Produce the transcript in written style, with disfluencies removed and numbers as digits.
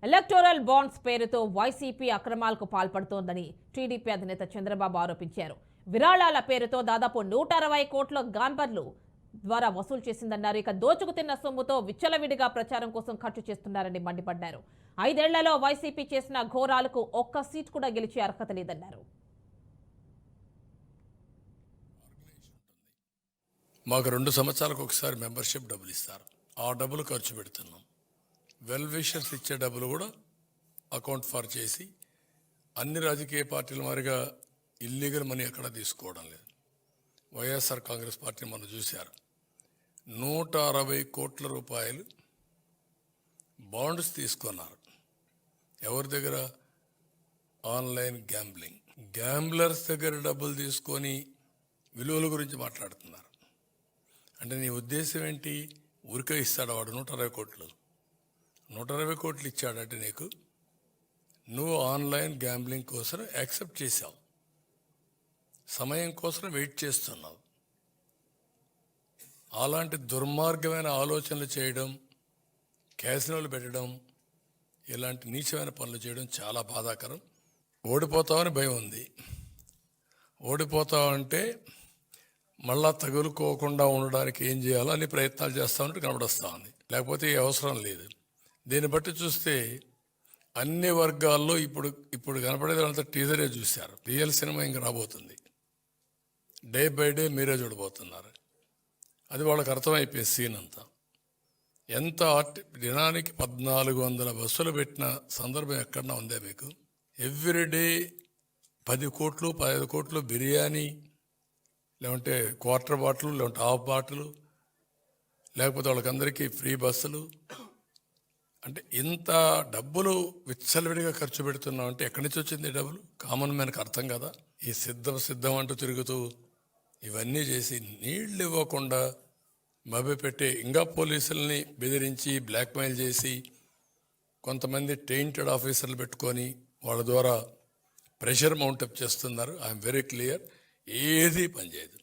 Electoral bonds పేరుతో YCP అక్రమాలకు పాల్పడుతోందని TDP అధినేత చంద్రబాబు ఆరోపించారు. విరాళాల పేరుతో దాదాపు 160 కోట్ల గాంబర్లు ద్వారా వసూలు చేసిందన్నారు. ఇక దోచుకు తిన్న సొమ్ముతో విచ్చలవిడిగా ప్రచారం కోసం ఖర్చు చేస్తున్నారని మండిపడ్డారు. 5 ఏళ్లలో వైసీపీ చేసిన ఘోరాలకు ఒక్క సీట్ కూడా గెలిచే అర్హత లేదన్నారు. మాకు 2 సంవత్సరాలకు ఒకసారి మెంబర్షిప్ డబ్బులు ఇస్తారు. ఆ డబ్బులు ఖర్చు పెడుతున్నాం. వెల్ విషర్స్ ఇచ్చే డబ్బులు కూడా అకౌంట్ ఫర్ చేసి అన్ని రాజకీయ పార్టీల మాదిరిగా ఇల్లీగల్ మనీ ఎక్కడ తీసుకోవడం లేదు. వైఎస్ఆర్ కాంగ్రెస్ పార్టీ మనం చూశారు. 160 కోట్ల రూపాయలు బాండ్స్ తీసుకున్నారు. ఎవరి దగ్గర? ఆన్లైన్ గ్యాంబ్లర్స్ దగ్గర డబ్బులు తీసుకొని విలువల గురించి మాట్లాడుతున్నారు. అంటే నీ ఉద్దేశం ఏంటి? ఊరికే ఇస్తాడు వాడు 160 కోట్లు. 160 కోట్లు ఇచ్చాడంటే నీకు నువ్వు ఆన్లైన్ గ్యాంబ్లింగ్ కోసం యాక్సెప్ట్ చేశావు. సమయం కోసం వెయిట్ చేస్తున్నావు. అలాంటి దుర్మార్గమైన ఆలోచనలు చేయడం, క్యాసినోలు పెట్టడం, ఇలాంటి నీచమైన పనులు చేయడం చాలా బాధాకరం. ఓడిపోతామని భయం ఉంది. ఓడిపోతామంటే మళ్ళా తగులుకోకుండా ఉండడానికి ఏం చేయాలో అన్ని ప్రయత్నాలు చేస్తామంటే కనబడొస్తా ఉంది. లేకపోతే అవసరం లేదు. దీన్ని బట్టి చూస్తే అన్ని వర్గాల్లో ఇప్పుడు కనపడేదంతా టీజరే చూశారు. రియల్ సినిమా ఇంకా రాబోతుంది. డే బై డే మీరే చూడబోతున్నారు. అది వాళ్ళకి అర్థమైపోయే సీన్ అంతా. ఎంత దినానికి 1400 బస్సులు పెట్టిన సందర్భం ఎక్కడన్నా ఉందే మీకు? ఎవ్రీడే 10 కోట్లు 15 కోట్లు బిర్యానీ, లేకుంటే క్వార్టర్ బాటిల్, లేకుంటే హాఫ్ బాటిల్, లేకపోతే వాళ్ళకందరికీ ఫ్రీ బస్సులు. అంటే ఇంత డబ్బులు విచ్చలవిడిగా ఖర్చు పెడుతున్నాం అంటే ఎక్కడి నుంచి వచ్చింది డబ్బులు? కామన్ మ్యాన్కి అర్థం కదా. ఈ సిద్ధం అంటూ తిరుగుతూ ఇవన్నీ చేసి నీళ్లు ఇవ్వకుండా మభ్యపెట్టి ఇంకా పోలీసుల్ని బెదిరించి బ్లాక్మెయిల్ చేసి కొంతమంది టెయింటెడ్ ఆఫీసర్లు పెట్టుకొని వాళ్ళ ద్వారా ప్రెషర్ మౌంటప్ చేస్తున్నారు. I'm very clear. ఏది పనిచేయదు.